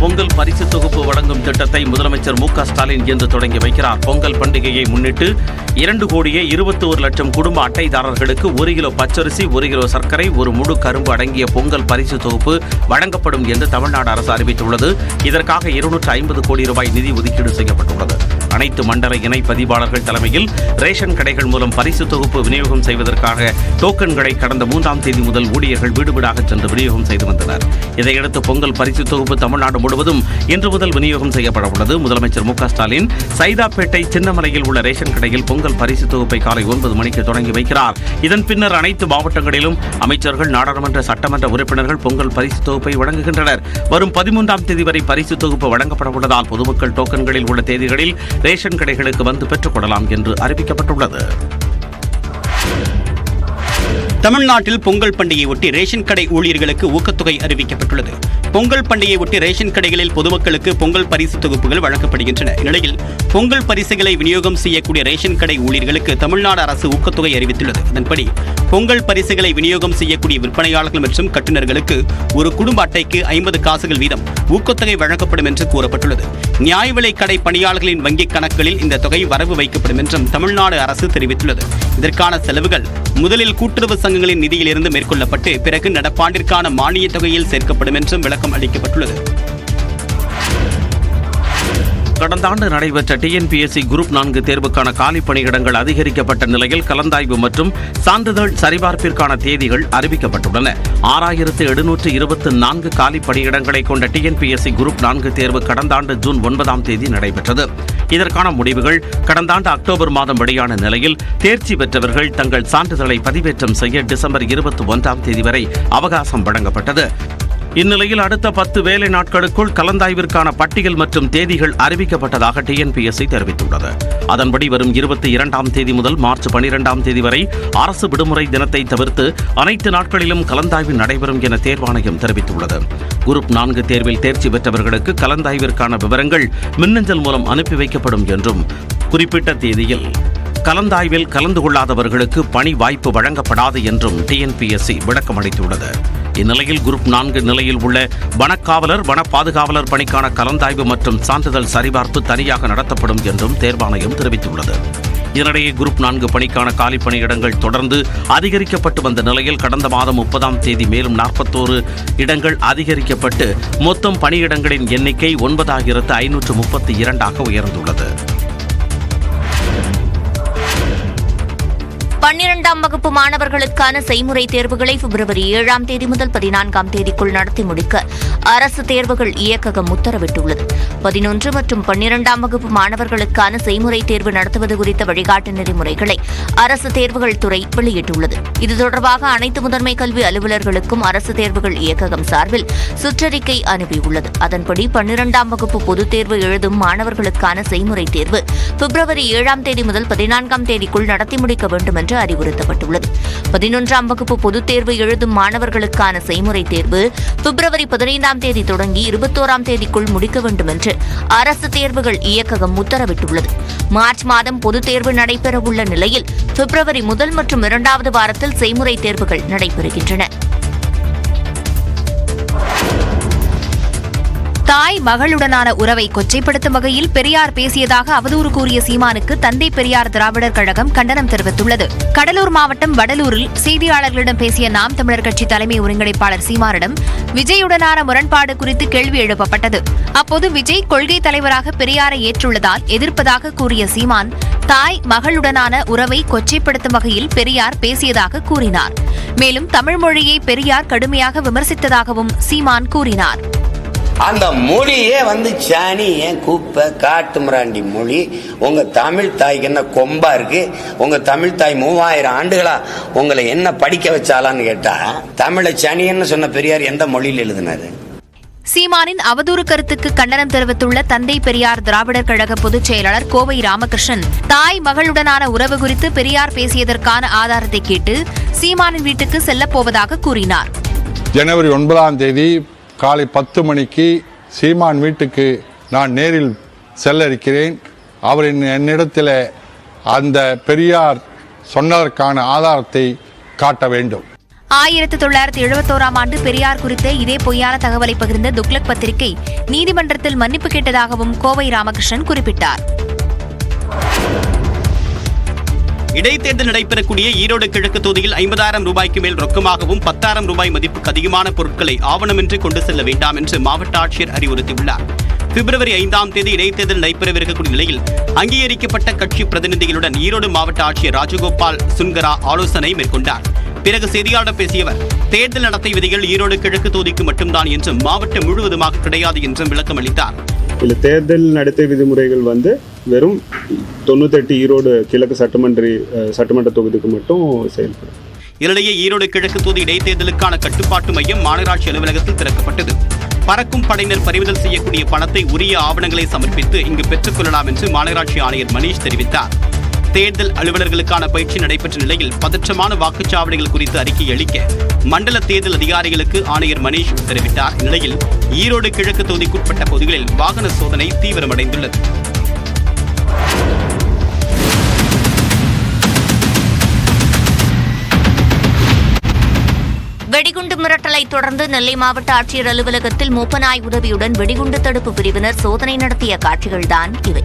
பொங்கல் பரிசு தொகுப்பு வழங்கும் திட்டத்தை முதலமைச்சர் மு க ஸ்டாலின் இன்று தொடங்கி வைக்கிறார். பொங்கல் பண்டிகையை முன்னிட்டு 2,21,00,000 குடும்ப அட்டைதாரர்களுக்கு 1 கிலோ பச்சரிசி, 1 கிலோ சர்க்கரை, 1 முழு கரும்பு அடங்கிய பொங்கல் பரிசு தொகுப்பு வழங்கப்படும் என்று தமிழ்நாடு அரசு அறிவித்துள்ளது. இதற்காக 250 கோடி ரூபாய் நிதி ஒதுக்கீடு செய்யப்பட்டுள்ளது. அனைத்து மண்டல இணை பதிவாளர்கள் தலைமையில் ரேஷன் கடைகள் மூலம் பரிசு தொகுப்பு விநியோகம் செய்வதற்காக டோக்கன்களை கடந்த 3ஆம் தேதி முதல் ஊழியர்கள் வீடு வீடாக சென்று விநியோகம் செய்து வந்தனர். இதையடுத்து பொங்கல் பரிசு தொகுப்பு தமிழ்நாடு முழுவதும் இன்று முதல் விநியோகம் செய்யப்பட உள்ளது. முதலமைச்சர் மு க ஸ்டாலின் சைதாப்பேட்டை சின்னமலையில் உள்ள ரேஷன் கடையில் பொங்கல் பரிசு தொகுப்பை காலை 9 மணிக்கு தொடங்கி வைக்கிறார். இதன் பின்னர் அனைத்து மாவட்டங்களிலும் அமைச்சர்கள், நாடாளுமன்ற, சட்டமன்ற உறுப்பினர்கள் பொங்கல் பரிசு தொகுப்பை வழங்குகின்றனர். வரும் 13ஆம் தேதி வரை பரிசு தொகுப்பு வழங்கப்பட உள்ளதால் பொதுமக்கள் டோக்கன்களில் உள்ள தேதிகளில் ரேஷன் கடைகளுக்கு வந்து பெற்றுக் கொள்ளலாம் என்று அறிவிக்கப்பட்டுள்ளது. தமிழ்நாட்டில் பொங்கல் பண்டிகையை ஒட்டி ரேஷன் கடை ஊழியர்களுக்கு ஊக்கத்தொகை அறிவிக்கப்பட்டுள்ளது. பொங்கல் பண்டிகையை ஒட்டி ரேஷன் கடைகளில் பொதுமக்களுக்கு பொங்கல் பரிசு தொகுப்புகள் வழங்கப்படுகின்றன. இந்நிலையில் பொங்கல் பரிசுகளை விநியோகம் செய்யக்கூடிய ரேஷன் கடை ஊழியர்களுக்கு தமிழ்நாடு அரசு ஊக்கத்தொகை அறிவித்துள்ளது. அதன்படி பொங்கல் பரிசுகளை விநியோகம் செய்யக்கூடிய விற்பனையாளர்கள் மற்றும் கட்டுநர்களுக்கு ஒரு குடும்ப அட்டைக்கு 50 காசுகள் வீதம் ஊக்கத்தொகை வழங்கப்படும் என்று கூறப்பட்டுள்ளது. நியாய விலை கடை பணியாளர்களின் வங்கிக் கணக்குகளில் இந்த தொகை வரவு வைக்கப்படும் என்றும் தமிழ்நாடு அரசு தெரிவித்துள்ளது. இதற்கான செலவுகள் முதலில் கூட்டுறவு சங்கங்களின் நிதியிலிருந்து மேற்கொள்ளப்பட்டு பிறகு நடப்பாண்டிற்கான மானிய தொகையில் சேர்க்கப்படும் என்றும் விளக்கம் அளிக்கப்பட்டுள்ளது. கடந்த ஆண்டு நடைபெற்ற டிஎன்பிஎஸ்சி குரூப் 4 தேர்வுக்கான காலி பணியிடங்கள் அதிகரிக்கப்பட்ட நிலையில் கலந்தாய்வு மற்றும் சான்றிதழ் சரிபார்ப்பிற்கான தேதிகள் அறிவிக்கப்பட்டுள்ளன. 6,724 காலி பணியிடங்களை கொண்ட டிஎன்பிஎஸ்சி குரூப் 4 தேர்வு கடந்த ஆண்டு ஜூன் 9ஆம் தேதி நடைபெற்றது. இதற்கான முடிவுகள் கடந்த ஆண்டு அக்டோபர் மாதம் வெளியான நிலையில் தேர்ச்சி பெற்றவர்கள் தங்கள் சான்றிதழை பதிவேற்றம் செய்ய டிசம்பர் 21ஆம் தேதி வரை அவகாசம் வழங்கப்பட்டது. இந்நிலையில் அடுத்த 10 வேலை நாட்களுக்குள் கலந்தாய்விற்கான பட்டியல் மற்றும் தேதிகள் அறிவிக்கப்பட்டதாக டிஎன்பிஎஸ்சி தெரிவித்துள்ளது. அதன்படி வரும் 22ஆம் தேதி முதல் மார்ச் 12ஆம் தேதி வரை அரசு விடுமுறை தினத்தை தவிர்த்து அனைத்து நாட்களிலும் கலந்தாய்வு நடைபெறும் என தேர்வாணையம் தெரிவித்துள்ளது. குரூப் 4 தேர்வில் தேர்ச்சி பெற்றவர்களுக்கு கலந்தாய்விற்கான விவரங்கள் மின்னஞ்சல் மூலம் அனுப்பி வைக்கப்படும் என்றும் குறிப்பிட்ட தேதியில் கலந்தாய்வில் கலந்து கொள்ளாதவர்களுக்கு பணி வாய்ப்பு வழங்கப்படாது என்றும் டிஎன்பிஎஸ்சி விளக்கமளித்துள்ளது. இந்நிலையில் குரூப் 4 நிலையில் உள்ள வனக்காவலர், வன பாதுகாவலர் பணிக்கான கலந்தாய்வு மற்றும் சான்றிதழ் சரிபார்ப்பு தனியாக நடத்தப்படும் என்றும் தேர்வாணையம் தெரிவித்துள்ளது. இதனிடையே குரூப் 4 பணிக்கான காலி பணியிடங்கள் தொடர்ந்து அதிகரிக்கப்பட்டு வந்த நிலையில் கடந்த மாதம் 30ஆம் தேதி மேலும் 41 இடங்கள் அதிகரிக்கப்பட்டு மொத்தம் பணியிடங்களின் எண்ணிக்கை 9,532 உயர்ந்துள்ளது. 12ஆம் வகுப்பு மாணவர்களுக்கான செய்முறை தேர்வுகளை பிப்ரவரி 7ஆம் தேதி முதல் 14ஆம் தேதிக்குள் நடத்தி முடிக்க அரசு தேர்வுகள் இயக்ககம் உத்தரவிட்டுள்ளது. 11 மற்றும் 12ஆம் வகுப்பு மாணவர்களுக்கான செய்முறை தேர்வு நடத்துவது குறித்த வழிகாட்டு நெறிமுறைகளை அரசு தேர்வுகள் துறை வெளியிட்டுள்ளது. இது தொடர்பாக அனைத்து முதன்மை கல்வி அலுவலர்களுக்கும் அரசு தேர்வுகள் இயக்ககம் சார்பில் சுற்றறிக்கை அனுப்பியுள்ளது. அதன்படி 12ஆம் வகுப்பு பொதுத் தேர்வு எழுதும் மாணவர்களுக்கான செய்முறை தேர்வு பிப்ரவரி 7ஆம் தேதி முதல் 14ஆம் தேதிக்குள் நடத்தி முடிக்க வேண்டும் என்று அறிவுறுத்தப்பட்டுள்ளது. 11ஆம் வகுப்பு பொதுத் தேர்வு எழுதும் மாணவர்களுக்கான செய்முறை தேர்வு பிப்ரவரி 15ஆம் தேதி தொடங்கி 21ஆம் தேதிக்குள் முடிக்க வேண்டும் என்று அரசு தேர்வுகள் இயக்ககம் உத்தரவிட்டுள்ளது. மார்ச் மாதம் பொதுத் தேர்வு நடைபெறவுள்ள நிலையில் பிப்ரவரி 1 மற்றும் 2வது வாரத்தில் செய்முறை தேர்வுகள் நடைபெறுகின்றன. தாய் மகளுடனான உறவை கொச்சைப்படுத்தும் வகையில் பெரியார் பேசியதாக அவதூறு கூறிய சீமானுக்கு தந்தை பெரியார் திராவிடர் கழகம் கண்டனம் தெரிவித்துள்ளது. கடலூர் மாவட்டம் வடலூரில் செய்தியாளர்களிடம் பேசிய நாம் தமிழர் கட்சி தலைமை ஒருங்கிணைப்பாளர் சீமானிடம் விஜயுடனான முரண்பாடு குறித்து கேள்வி எழுப்பப்பட்டது. அப்போது விஜய் கொள்கை தலைவராக பெரியாரை ஏற்றுள்ளதால் எதிர்ப்பதாக கூறிய சீமான் தாய் மகளுடனான உறவை கொச்சைப்படுத்தும் வகையில் பெரியார் பேசியதாக கூறினார். மேலும் தமிழ் மொழியை பெரியார் கடுமையாக விமர்சித்ததாகவும் சீமான் கூறினார். அந்த மொழியே சாணி ஏன் குப்பை காட்டு மிராண்டி மொழி. உங்க தமிழ் தாய்க்கு என்ன கொம்பா இருக்கு? உங்க தமிழ் தாய் 3000 ஆண்டுகளா உங்களை என்ன படிக்க வச்சாலான்னு கேட்டா தமிழை சனின்னு சொன்ன பெரியார் எந்த மொழியில் எழுதினாரு? சீமானின் அவதூறு கருத்துக்கு கண்டனம் தெரிவித்துள்ள தந்தை பெரியார் திராவிடர் கழக பொதுச் செயலாளர் கோவை ராமகிருஷ்ணன் தாய் மகளுடனான உறவு குறித்து பெரியார் பேசியதற்கான ஆதாரத்தை கேட்டு சீமானின் வீட்டுக்கு செல்லப்போவதாக கூறினார். ஜனவரி 9ஆம் தேதி காலை 10 மணிக்கு சீமான் வீட்டுக்கு நான் நேரில் செல்ல இருக்கிறேன். அவர் என்னிடத்தில் அந்த பெரியார் சொன்னதற்கான ஆதாரத்தை காட்ட வேண்டும். 1971ஆம் ஆண்டு பெரியார் குறித்த இதே பொய்யான தகவலை பகிர்ந்த துக்ளக் பத்திரிகை நீதிமன்றத்தில் மன்னிப்பு கேட்டதாகவும் கோவை ராமகிருஷ்ணன் குறிப்பிட்டார். இடைத்தேர்தல் நடைபெறக்கூடிய ஈரோடு கிழக்கு தொகுதியில் 50,000 ரூபாய்க்கு மேல் ரொக்கமாகவும் 10,000 ரூபாய் மதிப்புக்கு அதிகமான பொருட்களை ஆவணமின்றி கொண்டு செல்ல வேண்டாம் என்று மாவட்ட ஆட்சியர் அறிவுறுத்தியுள்ளார். பிப்ரவரி 5ஆம் தேதி இடைத்தேர்தல் நடைபெறவிருக்கக்கூடிய நிலையில் அங்கீகரிக்கப்பட்ட கட்சி பிரதிநிதிகளுடன் ஈரோடு மாவட்ட ஆட்சியர் ராஜகோபால் சுன்கரா ஆலோசனை மேற்கொண்டார். பிறகு செய்தியாளர் பேசிய அவர், தேர்தல் நடத்தை விதிகள் ஈரோடு கிழக்கு தொகுதிக்கு மட்டும்தான் என்றும் மாவட்டம் முழுவதுமாக கிடையாது என்றும் விளக்கம் அளித்தார். இல்லை, தேர்தல் நடத்தை விதிமுறைகள் வெறும் 98 ஈரோடு கிழக்கு சட்டமன்ற தொகுதிக்கு மட்டும் செயல்படும். இதனிடையே ஈரோடு கிழக்கு தொகுதி இடைத்தேர்தலுக்கான கட்டுப்பாட்டு மையம் மாநகராட்சி அலுவலகத்தில் திறக்கப்பட்டது. பறக்கும் படையினர் பறிமுதல் செய்யக்கூடிய பணத்தை உரிய ஆவணங்களை சமர்ப்பித்து இங்கு பெற்றுக் கொள்ளலாம் என்று மாநகராட்சி ஆணையர் மணீஷ் தெரிவித்தார். தேர்தல் அலுவலர்களுக்கான பயிற்சி நடைபெற்ற நிலையில் பதற்றமான வாக்குச்சாவடிகள் குறித்து அறிக்கை அளிக்க மண்டல தேர்தல் அதிகாரிகளுக்கு ஆணையர் மணீஷ் உத்தரவிட்டார். இந்நிலையில் ஈரோடு கிழக்கு தொகுதிக்குட்பட்ட பகுதிகளில் வாகன சோதனை தீவிரமடைந்துள்ளது. வெடிகுண்டு மிரட்டலை தொடர்ந்து நெல்லை மாவட்ட ஆட்சியர் அலுவலகத்தில் மோப்பநாய் உதவியுடன் வெடிகுண்டு தடுப்பு பிரிவினர் சோதனை நடத்திய காட்சிகள்தான் இவை.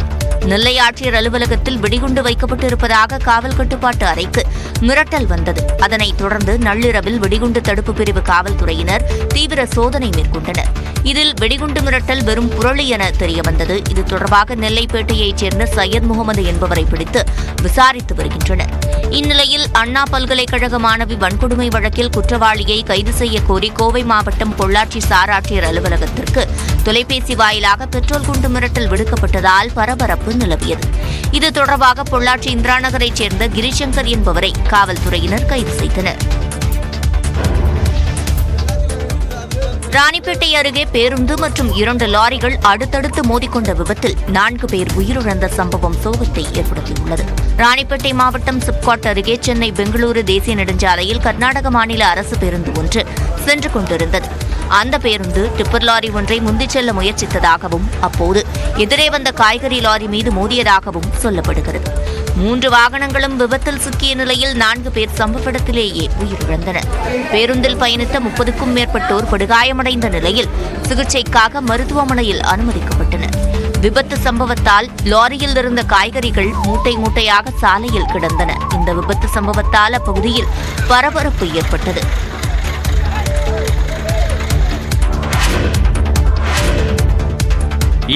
நெல்லை ஆட்சியர் அலுவலகத்தில் வெடிகுண்டு வைக்கப்பட்டிருப்பதாக காவல் கட்டுப்பாட்டு அறைக்கு மிரட்டல் வந்தது. அதனைத் தொடர்ந்து நள்ளிரவில் வெடிகுண்டு தடுப்பு பிரிவு காவல்துறையினர் தீவிர சோதனை மேற்கொண்டனர். இதில் வெடிகுண்டு மிரட்டல் வெறும் புரளி என தெரியவந்தது. இது தொடர்பாக நெல்லைப்பேட்டையைச் சேர்ந்த சையத் முகமது என்பவரை பிடித்து விசாரித்து வருகின்றனர். இந்நிலையில் அண்ணா பல்கலைக்கழக மாணவி வன்கொடுமை வழக்கில் குற்றவாளியை கைது செய்ய கோரி கோவை மாவட்டம் பொள்ளாச்சி சார் ஆட்சியர் அலுவலகத்திற்கு தொலைபேசி வாயிலாக பெட்ரோல் குண்டு மிரட்டல் விடுக்கப்பட்டதால் பரபரப்பு நிலவியது. இது தொடர்பாக பொள்ளாச்சி இந்திரா நகரைச் சேர்ந்த கிரிசங்கர் என்பவரை காவல்துறையினர் கைது செய்தனர். ராணிப்பேட்டை அருகே பேருந்து மற்றும் 2 லாரிகள் அடுத்தடுத்து மோதிக்கொண்ட விபத்தில் 4 பேர் உயிரிழந்த சம்பவம் சோகத்தை ஏற்படுத்தியுள்ளது. ராணிப்பேட்டை மாவட்டம் சிப்காட் அருகே சென்னை பெங்களூரு தேசிய நெடுஞ்சாலையில் கர்நாடக மாநில அரசு பேருந்து ஒன்று சென்று கொண்டிருந்தது. அந்த பேருந்து டிப்பர் லாரி ஒன்றை முந்திச் செல்ல முயற்சித்ததாகவும் அப்போது எதிரே வந்த காய்கறி லாரி மீது மோதியதாகவும் சொல்லப்படுகிறது. 3 வாகனங்களும் விபத்தில் சிக்கிய நிலையில் 4 பேர் சம்பவ இடத்திலேயே உயிரிழந்தனர். பேருந்தில் பயணித்த 30க்கும் மேற்பட்டோர் படுகாயமடைந்த நிலையில் சிகிச்சைக்காக மருத்துவமனையில் அனுமதிக்கப்பட்டனர். விபத்து சம்பவத்தால் லாரியில் இருந்த காய்கறிகள் மூட்டை மூட்டையாக சாலையில் கிடந்தன. இந்த விபத்து சம்பவத்தால் அப்பகுதியில் பரபரப்பு ஏற்பட்டது.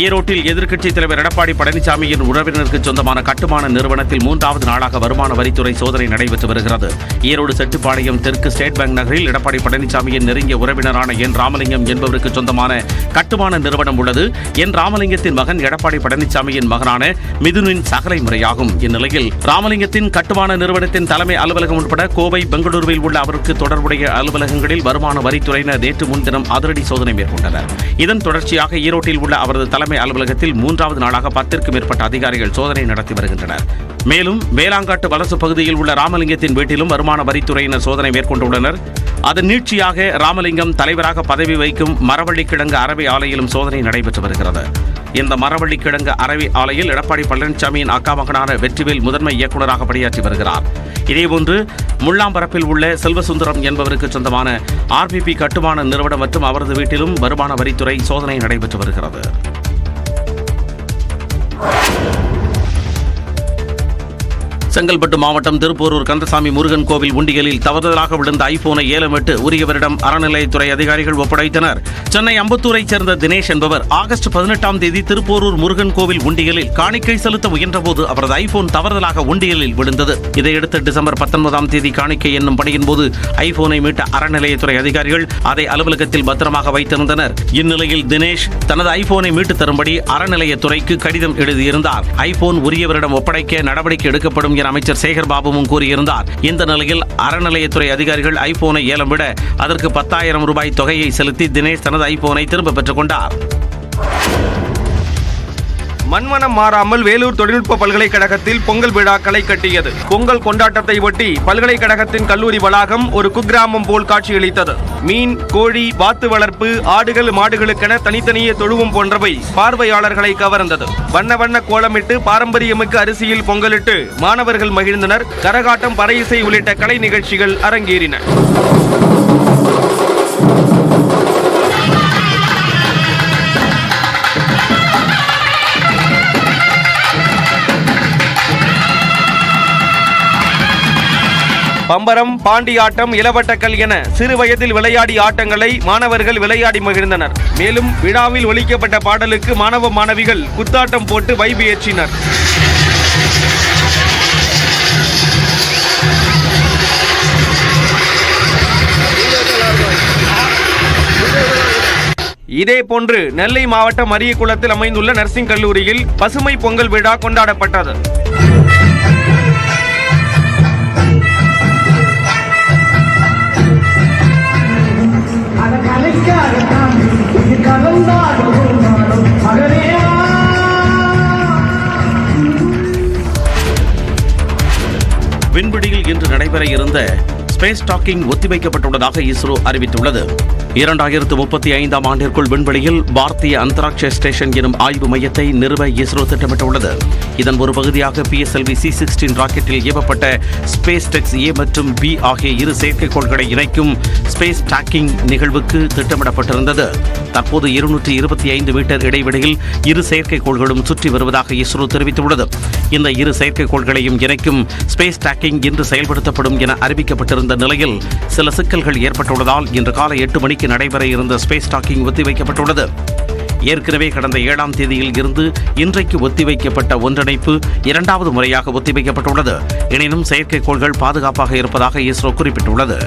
ஈரோட்டில் எதிர்க்கட்சித் தலைவர் எடப்பாடி பழனிசாமியின் உறவினருக்கு சொந்தமான கட்டுமான நிறுவனத்தில் 3வது நாளாக வருமான வரித்துறை சோதனை நடைபெற்று வருகிறது. ஈரோடு செட்டிப்பாளையம் தெற்கு ஸ்டேட் பேங்க் நகரில் எடப்பாடி பழனிசாமியின் நெருங்கிய உறவினரான என் ராமலிங்கம் என்பவருக்கு சொந்தமான கட்டுமான நிறுவனம் உள்ளது. என் ராமலிங்கத்தின் மகன் எடப்பாடி பழனிசாமியின் மகனான மிதுனின் சகலை முறையாகும். இந்நிலையில் ராமலிங்கத்தின் கட்டுமான நிறுவனத்தின் தலைமை அலுவலகம் உட்பட கோவை, பெங்களூருவில் உள்ள அவருக்கு தொடர்புடைய அலுவலகங்களில் வருமான வரித்துறையினர் நேற்று முன்தினம் அதிரடி சோதனை மேற்கொண்டனர். இதன் தொடர்ச்சியாக ஈரோட்டில் உள்ள அவரது தலைமை அலுவலகத்தில் 3வது நாளாக 10க்கும் மேற்பட்ட அதிகாரிகள் சோதனை நடத்தி வருகின்றனர். மேலும் வேளாங்காட்டு வலசு பகுதியில் உள்ள ராமலிங்கத்தின் வீட்டிலும் வருமான வரித்துறையினர் சோதனை மேற்கொண்டுள்ளனர். அதன் நீட்சியாக ராமலிங்கம் தலைவராக பதவி வகிக்கும் மரவள்ளிக்கிழங்கு அரவை ஆலையிலும் சோதனை நடைபெற்று வருகிறது. இந்த மரவள்ளிக்கிழங்கு அரவை ஆலையில் எடப்பாடி பழனிசாமியின் அக்கா மகனான வெற்றிவேல் முதன்மை இயக்குநராக பணியாற்றி வருகிறார். இதேபோன்று முள்ளாம்பரப்பில் உள்ள செல்வசுந்தரம் என்பவருக்கு சொந்தமான ஆர்பிபி கட்டுமான நிறுவனம் மற்றும் அவரது வீட்டிலும் வருமான வரித்துறை சோதனை நடைபெற்று வருகிறது. செங்கல்பட்டு மாவட்டம் திருப்போரூர் கந்தசாமி முருகன் கோவில் உண்டியலில் தவறுதலாக விழுந்த ஐபோனை ஏலமிட்டு உரியவரிடம் அறநிலையத்துறை அதிகாரிகள் ஒப்படைத்தனர். சென்னை அம்பத்தூரைச் சேர்ந்த தினேஷ் என்பவர் ஆகஸ்ட் 18ஆம் தேதி திருப்போரூர் முருகன் கோவில் உண்டியலில் காணிக்கை செலுத்த முயன்றபோது அவரது ஐபோன் தவறுதலாக உண்டியலில் விழுந்தது. இதையடுத்து டிசம்பர் 19ஆம் தேதி காணிக்கை என்னும் பணியின் போது ஐபோனை மீட்ட அறநிலையத்துறை அதிகாரிகள் அதை அலுவலகத்தில் பத்திரமாக வைத்திருந்தனர். இந்நிலையில் தினேஷ் தனது ஐபோனை மீட்டு தரும்படி அறநிலையத்துறைக்கு கடிதம் எழுதியிருந்தார். ஐபோன் உரியவரிடம் ஒப்படைக்க நடவடிக்கை எடுக்கப்படும் அமைச்சர் சேகர் பாபுவும் கூறியிருந்தார். இந்த நிலையில் அறநிலையத்துறை அதிகாரிகள் ஐபோனை ஏலம் விட அதற்கு 10,000 ரூபாய் தொகையை செலுத்தி தினேஷ் தனது ஐபோனை திரும்ப பெற்றுக் கொண்டார். மண்மனம் மாறாமல் வேலூர் தொழில்நுட்ப பல்கலைக்கழகத்தில் பொங்கல் விழா களை கட்டியது. பொங்கல் கொண்டாட்டத்தை ஒட்டி பல்கலைக்கழகத்தின் கல்லூரி வளாகம் ஒரு குக்கிராமம் போல் காட்சியளித்தது. மீன், கோழி, வாத்து வளர்ப்பு, ஆடுகள், மாடுகளுக்கென தனித்தனியே தொழுவம் போன்றவை பார்வையாளர்களை கவர்ந்தது. வண்ண வண்ண கோலமிட்டு பாரம்பரியமிக்க அரிசியில் பொங்கலிட்டு மாணவர்கள் மகிழ்ந்தனர். கரகாட்டம், பறை இசை உள்ளிட்ட கலை நிகழ்ச்சிகள் அரங்கேறின. பம்பரம், பாண்டியாட்டம், இளவட்டக்கல் என சிறு வயதில் விளையாடிய ஆட்டங்களை மாணவர்கள் விளையாடி மகிழ்ந்தனர். மேலும் விழாவில் ஒலிக்கப்பட்ட பாடலுக்கு மாணவ மாணவிகள் குத்தாட்டம் போட்டு வைபு ஏற்றினர். இதேபோன்று நெல்லை மாவட்டம் அரியகுளத்தில் அமைந்துள்ள நர்சிங் கல்லூரியில் பசுமை பொங்கல் விழா கொண்டாடப்பட்டது. விண்வெளியில் இன்று நடைபெற இருந்த ஸ்பேஸ் டாக்கிங் ஒத்திவைக்கப்பட்டுள்ளதாக இஸ்ரோ அறிவித்துள்ளது. 2035ஆம் ஆண்டிற்குள் விண்வெளியில் பாரதிய அந்தராக்ஷ ஸ்டேஷன் எனும் ஆய்வு மையத்தை நிறுவ இஸ்ரோ திட்டமிட்டுள்ளது. இதன் ஒரு பகுதியாக PSLV C-16 ராக்கெட்டில் ஏவப்பட்ட ஸ்பேஸ் டெக்ஸ் A மற்றும் B ஆகிய இரு செயற்கைக்கோள்களை இணைக்கும் ஸ்பேஸ் டாக்கிங் நிகழ்வுக்கு திட்டமிடப்பட்டிருந்தது. தற்போது 225 மீட்டர் இடைவெளியில் இரு செயற்கைக்கோள்களும் சுற்றி வருவதாக இஸ்ரோ தெரிவித்துள்ளது. இந்த இரு செயற்கைக்கோள்களையும் இணைக்கும் ஸ்பேஸ் டாக்கிங் இன்று செயல்படுத்தப்படும் என அறிவிக்கப்பட்டிருந்த நிலையில் சில சிக்கல்கள் ஏற்பட்டுள்ளதால் இன்று காலை 8 மணிக்கு நடைபெற இருந்த ஸ்பேஸ் டாக்கிங் ஒத்திவைக்கப்பட்டுள்ளது. ஏற்கனவே கடந்த 7ஆம் தேதியில் இருந்து இன்றைக்கு ஒத்திவைக்கப்பட்ட ஒன்றிணைப்பு 2வது முறையாக ஒத்திவைக்கப்பட்டுள்ளது. எனினும் செயற்கைக்கோள்கள் பாதுகாப்பாக இருப்பதாக இஸ்ரோ குறிப்பிட்டுள்ளது.